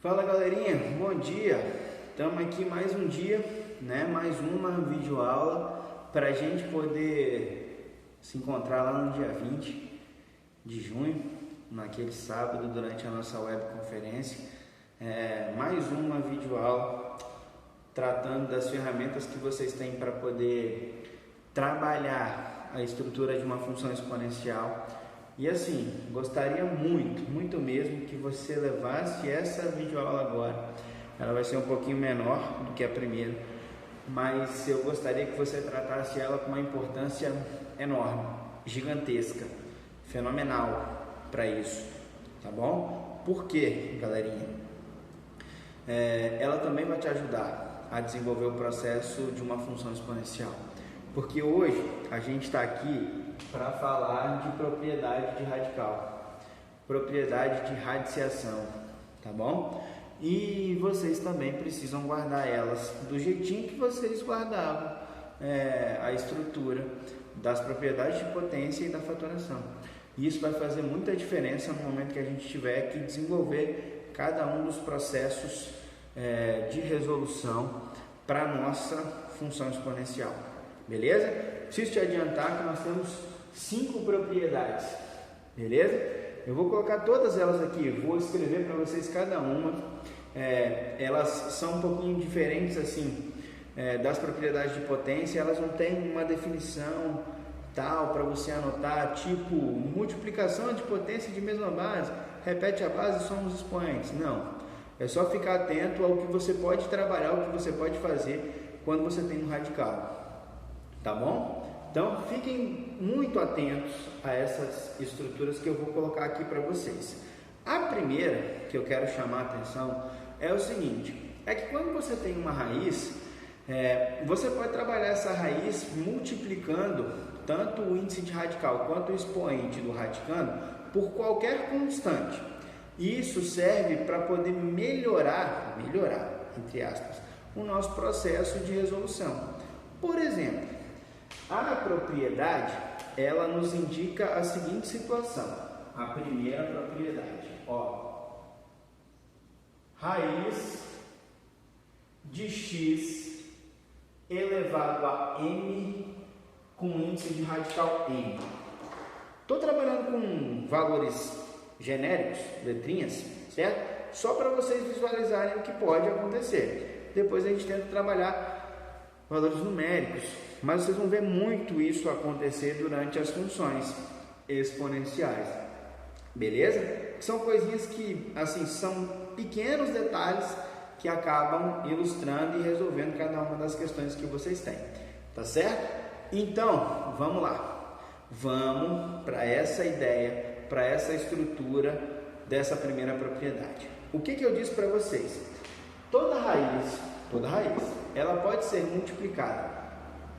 Fala galerinha, bom dia! Estamos aqui mais um dia, mais uma videoaula para a gente poder se encontrar lá no dia 20 de junho, naquele sábado, durante a nossa webconferência. Mais uma videoaula tratando das ferramentas que vocês têm para poder trabalhar a estrutura de uma função exponencial. E assim, gostaria muito mesmo que você levasse essa videoaula agora. Ela vai ser um pouquinho menor do que a primeira, mas eu gostaria que você tratasse ela com uma importância enorme, gigantesca, fenomenal para isso, tá bom? Por quê, galerinha? Ela também vai te ajudar a desenvolver o processo de uma função exponencial. Porque hoje a gente está aqui para falar de propriedade de radical, propriedade de radiciação, tá bom? E vocês também precisam guardar elas do jeitinho que vocês guardavam a estrutura das propriedades de potência e da fatoração. Isso vai fazer muita diferença no momento que a gente tiver que desenvolver cada um dos processos de resolução para a nossa função exponencial. Beleza? Preciso te adiantar que nós temos 5 propriedades, beleza? Eu vou colocar todas elas aqui, vou escrever para vocês cada uma. Elas são um pouquinho diferentes assim das propriedades de potência, elas não têm uma definição tal para você anotar, tipo multiplicação de potência de mesma base, repete a base e soma os expoentes. Não, é só ficar atento ao que você pode trabalhar, ao que você pode fazer quando você tem um radical. Tá bom? Então fiquem muito atentos a essas estruturas que eu vou colocar aqui para vocês. A primeira que eu quero chamar a atenção é o seguinte: é que quando você tem uma raiz, você pode trabalhar essa raiz multiplicando tanto o índice de radical quanto o expoente do radicando por qualquer constante. Isso serve para poder melhorar, entre aspas, o nosso processo de resolução. Por exemplo, a propriedade, ela nos indica a seguinte situação. A primeira propriedade, raiz de x elevado a m com índice de radical m. Estou trabalhando com valores genéricos, letrinhas, certo? Só para vocês visualizarem o que pode acontecer. Depois a gente tenta trabalhar valores numéricos, mas vocês vão ver muito isso acontecer durante as funções exponenciais, beleza? São coisinhas que, assim, são pequenos detalhes que acabam ilustrando e resolvendo cada uma das questões que vocês têm, tá certo? Então, vamos lá, vamos para essa ideia, para essa estrutura dessa primeira propriedade. O que eu disse para vocês? Toda raiz, ela pode ser multiplicada,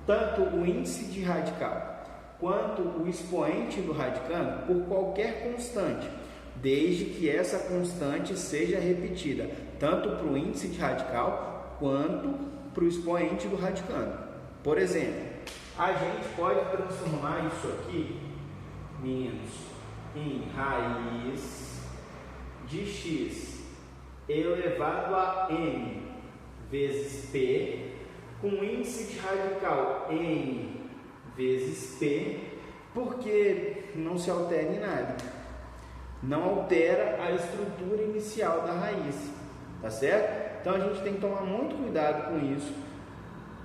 tanto o índice de radical quanto o expoente do radicando, por qualquer constante, desde que essa constante seja repetida, tanto para o índice de radical quanto para o expoente do radicando. Por exemplo, a gente pode transformar isso aqui, meninos, em raiz de x elevado a m vezes p, com índice de radical n vezes p, porque não se altera em nada, não altera a estrutura inicial da raiz, tá certo? Então a gente tem que tomar muito cuidado com isso,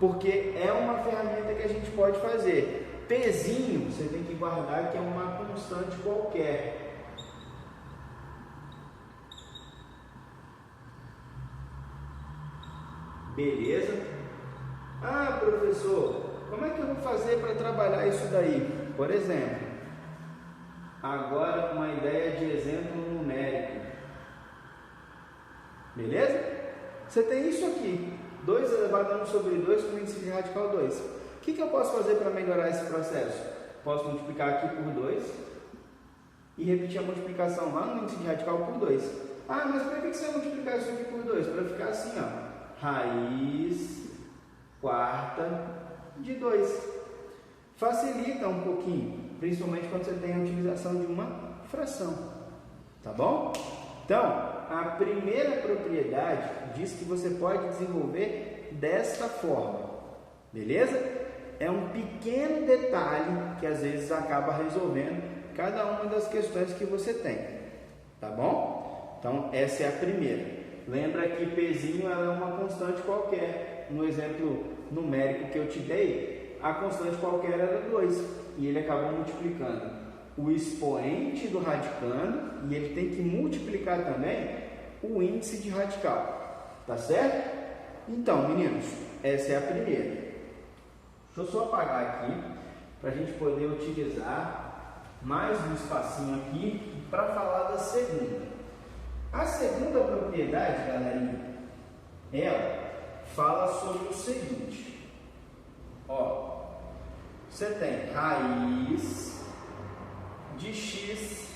porque é uma ferramenta que a gente pode fazer. Pzinho, você tem que guardar que é uma constante qualquer. Beleza? Ah, professor, como é que eu vou fazer para trabalhar isso daí? Por exemplo, agora uma ideia de exemplo numérico. Beleza? Você tem isso aqui, 2 elevado a 1 sobre 2 com índice de radical 2. O que eu posso fazer para melhorar esse processo? Posso multiplicar aqui por 2 e repetir a multiplicação lá no índice de radical por 2. Ah, mas para que você vai multiplicar isso aqui por 2? Para ficar assim, raiz quarta de 2. Facilita um pouquinho, principalmente quando você tem a utilização de uma fração, tá bom? Então, a primeira propriedade diz que você pode desenvolver desta forma, beleza? É um pequeno detalhe que às vezes acaba resolvendo cada uma das questões que você tem, tá bom? Então, essa é a primeira. Lembra que Pzinho ela é uma constante qualquer. No exemplo numérico que eu te dei, a constante qualquer era 2 e ele acabou multiplicando o expoente do radicando e ele tem que multiplicar também o índice de radical, tá certo? Então, meninos, essa é a primeira. Deixa eu só apagar aqui para a gente poder utilizar mais um espacinho aqui para falar da segunda. A segunda propriedade, galerinha, ela fala sobre o seguinte. Ó, você tem raiz de x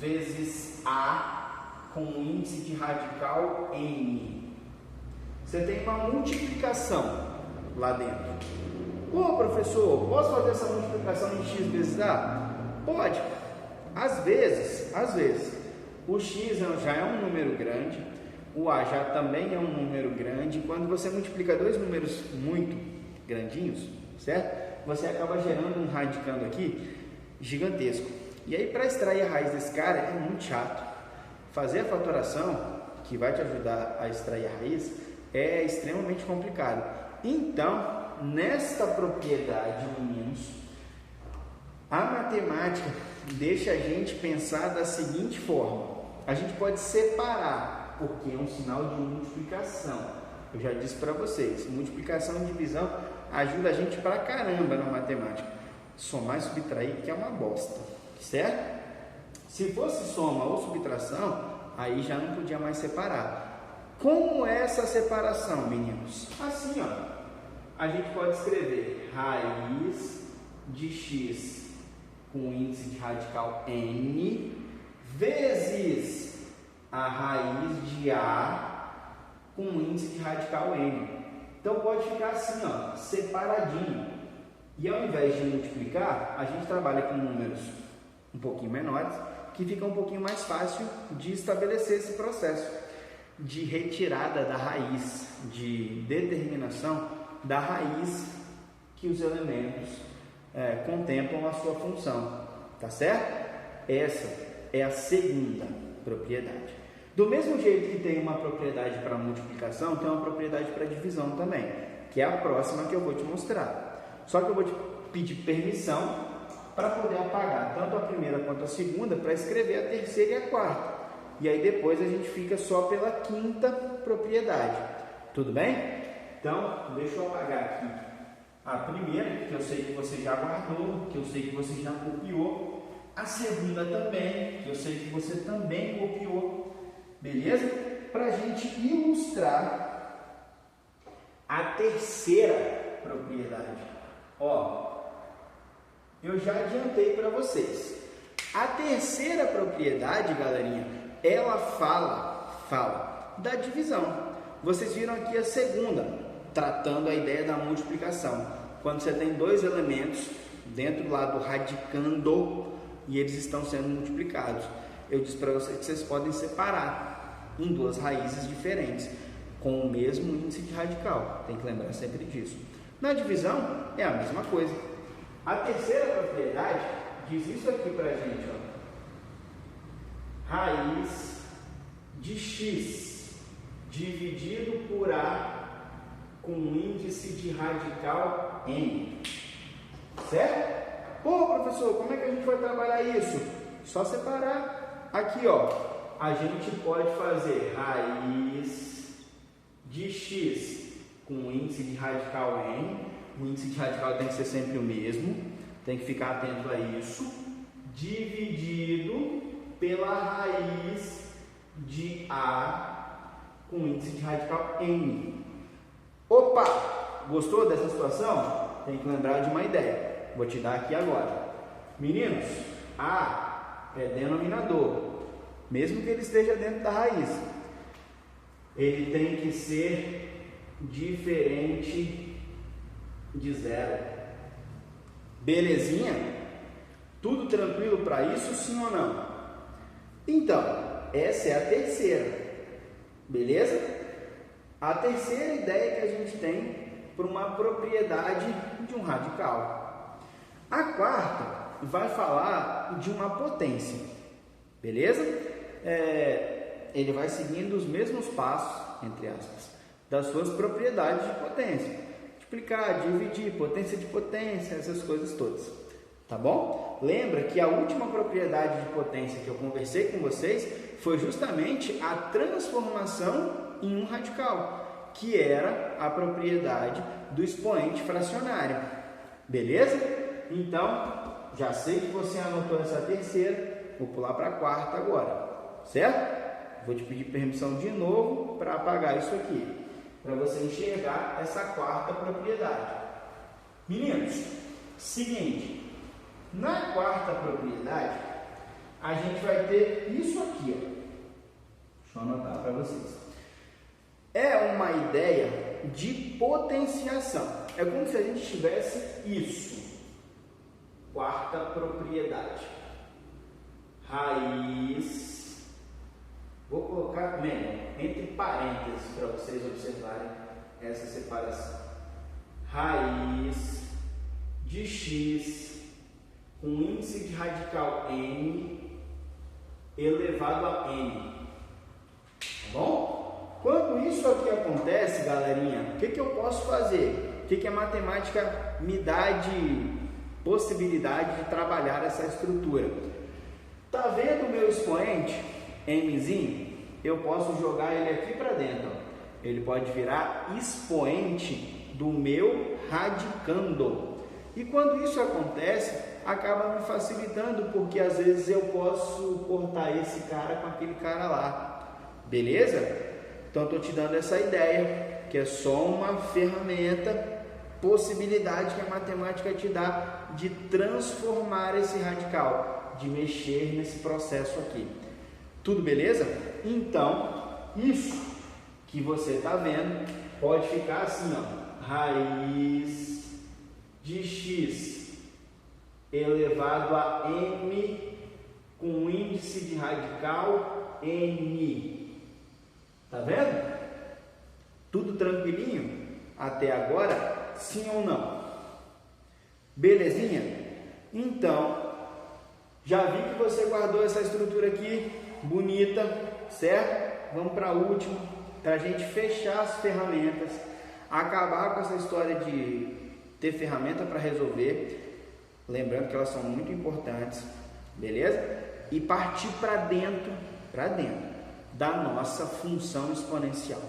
vezes a com índice de radical n. Você tem uma multiplicação lá dentro. Ô professor, posso fazer essa multiplicação de x vezes a? Pode. Às vezes, o x já é um número grande, o a já também é um número grande. Quando você multiplica dois números muito grandinhos, certo? Você acaba gerando um radicando aqui gigantesco. E aí, para extrair a raiz desse cara é muito chato. Fazer a fatoração, que vai te ajudar a extrair a raiz, é extremamente complicado. Então, nesta propriedade, meninos, a matemática deixa a gente pensar da seguinte forma. A gente pode separar, porque é um sinal de multiplicação. Eu já disse para vocês, multiplicação e divisão ajuda a gente pra caramba na matemática. Somar e subtrair que é uma bosta, certo? Se fosse soma ou subtração, aí já não podia mais separar. Como é essa separação, meninos? Assim, ó. A gente pode escrever raiz de x com índice de radical n vezes a raiz de a com índice de radical n. Então pode ficar assim, ó, separadinho. E ao invés de multiplicar, a gente trabalha com números um pouquinho menores, que fica um pouquinho mais fácil de estabelecer esse processo de retirada da raiz, de determinação da raiz que os elementos contemplam a sua função, tá certo? Essa é a segunda propriedade. Do mesmo jeito que tem uma propriedade para multiplicação, tem uma propriedade para divisão também, que é a próxima que eu vou te mostrar. Só que eu vou te pedir permissão para poder apagar tanto a primeira quanto a segunda, para escrever a terceira e a quarta. E aí depois a gente fica só pela quinta propriedade. Tudo bem? Então, deixa eu apagar aqui a primeira, que eu sei que você já guardou, que eu sei que você já copiou. A segunda também, que eu sei que você também copiou. Beleza? Para a gente ilustrar a terceira propriedade. Ó, eu já adiantei para vocês. A terceira propriedade, galerinha, ela fala da divisão. Vocês viram aqui a segunda, tratando a ideia da multiplicação. Quando você tem dois elementos dentro lá do radicando e eles estão sendo multiplicados. Eu disse para vocês que vocês podem separar em duas raízes diferentes, com o mesmo índice de radical. Tem que lembrar sempre disso. Na divisão é a mesma coisa. A terceira propriedade diz isso aqui para a gente, ó. Raiz de x dividido por a com índice de radical n. Certo? Pô, professor, como é que a gente vai trabalhar isso? Só separar. Aqui, ó, a gente pode fazer raiz de x com índice de radical n. O índice de radical tem que ser sempre o mesmo. Tem que ficar atento a isso. Dividido pela raiz de a com índice de radical n. Opa! Gostou dessa situação? Tem que lembrar de uma ideia. Vou te dar aqui agora. Meninos, a é denominador. Mesmo que ele esteja dentro da raiz, ele tem que ser diferente de zero. Belezinha? Tudo tranquilo para isso, sim ou não? Então, essa é a terceira, beleza? A terceira ideia que a gente tem para uma propriedade de um radical. A quarta vai falar de uma potência, beleza? Ele vai seguindo os mesmos passos, entre aspas, das suas propriedades de potência. Multiplicar, dividir, potência de potência, essas coisas todas. Tá bom? Lembra que a última propriedade de potência que eu conversei com vocês foi justamente a transformação em um radical, que era a propriedade do expoente fracionário. Beleza? Então, já sei que você anotou essa terceira, vou pular para a quarta agora, certo? Vou te pedir permissão de novo para apagar isso aqui, para você enxergar essa quarta propriedade. Meninos, seguinte, na quarta propriedade, a gente vai ter isso aqui, ó. Deixa eu anotar para vocês. É uma ideia de potenciação. É como se a gente tivesse isso. Quarta propriedade. Raiz. Vou colocar entre parênteses para vocês observarem essa separação. Raiz de x com índice de radical n elevado a n. Tá bom? Quando isso aqui acontece, galerinha, o que eu posso fazer? O que a matemática me dá de possibilidade de trabalhar essa estrutura? Tá vendo o meu expoente, mzinho? Eu posso jogar ele aqui para dentro. Ó. Ele pode virar expoente do meu radicando. E quando isso acontece, acaba me facilitando, porque às vezes eu posso cortar esse cara com aquele cara lá. Beleza? Então estou te dando essa ideia, que é só uma ferramenta, possibilidade que a matemática te dá de transformar esse radical, de mexer nesse processo aqui. Tudo beleza? Então, isso que você está vendo pode ficar assim, ó, raiz de x elevado a m com índice de radical n. Tá vendo? Tudo tranquilinho até agora? Sim ou não? Belezinha? Então, já vi que você guardou essa estrutura aqui, bonita, certo? Vamos para a última, para a gente fechar as ferramentas, acabar com essa história de ter ferramenta para resolver, lembrando que elas são muito importantes, beleza? E partir para dentro da nossa função exponencial,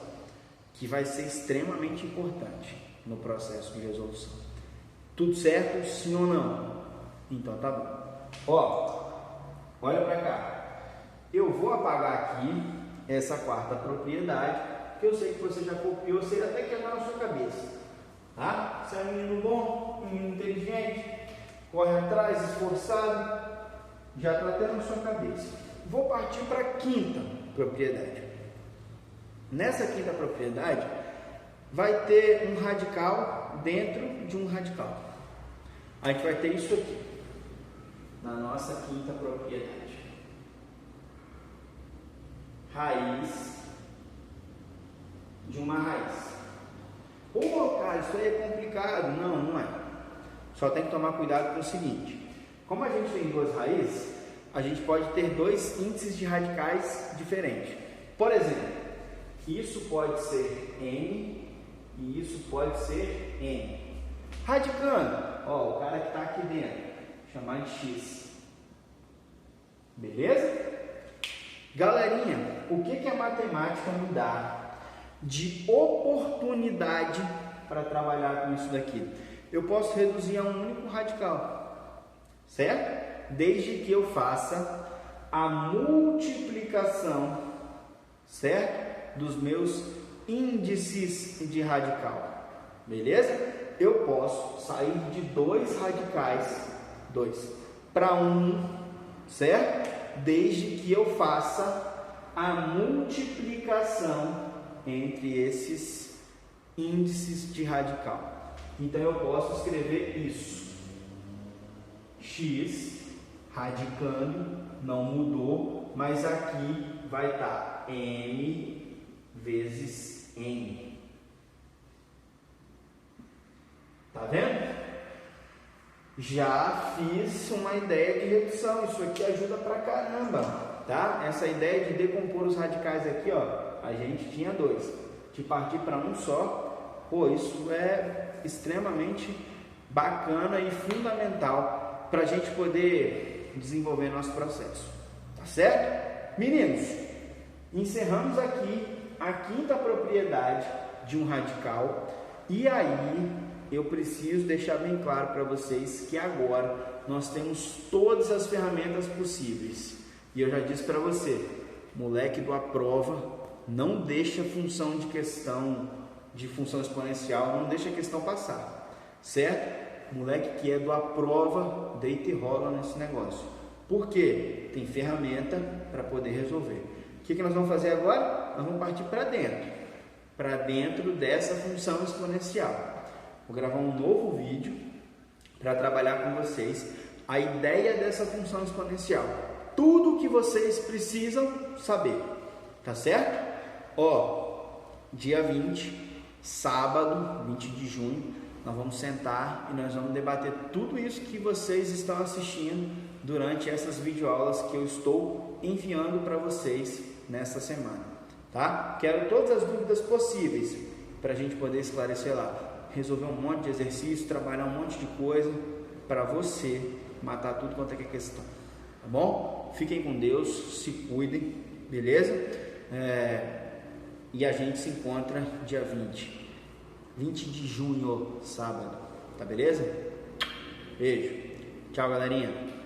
que vai ser extremamente importante no processo de resolução. Tudo certo? Sim ou não? Então tá bom. Ó, olha para cá. Eu vou apagar aqui essa quarta propriedade, que eu sei que você já copiou, sei até queimar na sua cabeça. Tá? Você é um menino bom, um menino inteligente, corre atrás, esforçado, já está até na sua cabeça. Vou partir para a quinta propriedade. Nessa quinta propriedade, vai ter um radical dentro de um radical. A gente vai ter isso aqui, na nossa quinta propriedade. Raiz de uma raiz. Pô, cara, isso aí é complicado. Não, não é. Só tem que tomar cuidado com o seguinte. Como a gente tem duas raízes, a gente pode ter dois índices de radicais diferentes. Por exemplo, isso pode ser n e isso pode ser n. Radicando, ó, o cara que está aqui dentro, chamar de x. Beleza? Galerinha, o que a matemática me dá de oportunidade para trabalhar com isso daqui? Eu posso reduzir a um único radical, certo? Desde que eu faça a multiplicação, certo? Dos meus índices de radical, beleza? Eu posso sair de dois radicais, para um, certo? Desde que eu faça a multiplicação entre esses índices de radical. Então eu posso escrever isso. X radicando, não mudou, mas aqui vai estar m vezes n. Tá vendo? Já fiz uma ideia de redução. Isso aqui ajuda pra caramba, tá? Essa ideia de decompor os radicais aqui, ó, a gente tinha 2. De partir para um só, pô, isso é extremamente bacana e fundamental para a gente poder desenvolver nosso processo. Tá certo? Meninos, encerramos aqui a quinta propriedade de um radical. E aí eu preciso deixar bem claro para vocês que agora nós temos todas as ferramentas possíveis. E eu já disse para você, moleque do aprova, não deixa função de questão de função exponencial, não deixa a questão passar, certo? Moleque que é do aprova, deita e rola nesse negócio. Por quê? Tem ferramenta para poder resolver. O que nós vamos fazer agora? Nós vamos partir para dentro dessa função exponencial. Vou gravar um novo vídeo para trabalhar com vocês a ideia dessa função exponencial. Tudo o que vocês precisam saber, tá certo? Ó, dia 20, sábado, 20 de junho, nós vamos sentar e nós vamos debater tudo isso que vocês estão assistindo durante essas videoaulas que eu estou enviando para vocês nessa semana, tá? Quero todas as dúvidas possíveis para a gente poder esclarecer lá, resolver um monte de exercício, trabalhar um monte de coisa para você matar tudo quanto é que é questão, tá bom? Fiquem com Deus, se cuidem, beleza? E a gente se encontra dia 20 de junho, sábado, tá beleza? Beijo, tchau galerinha.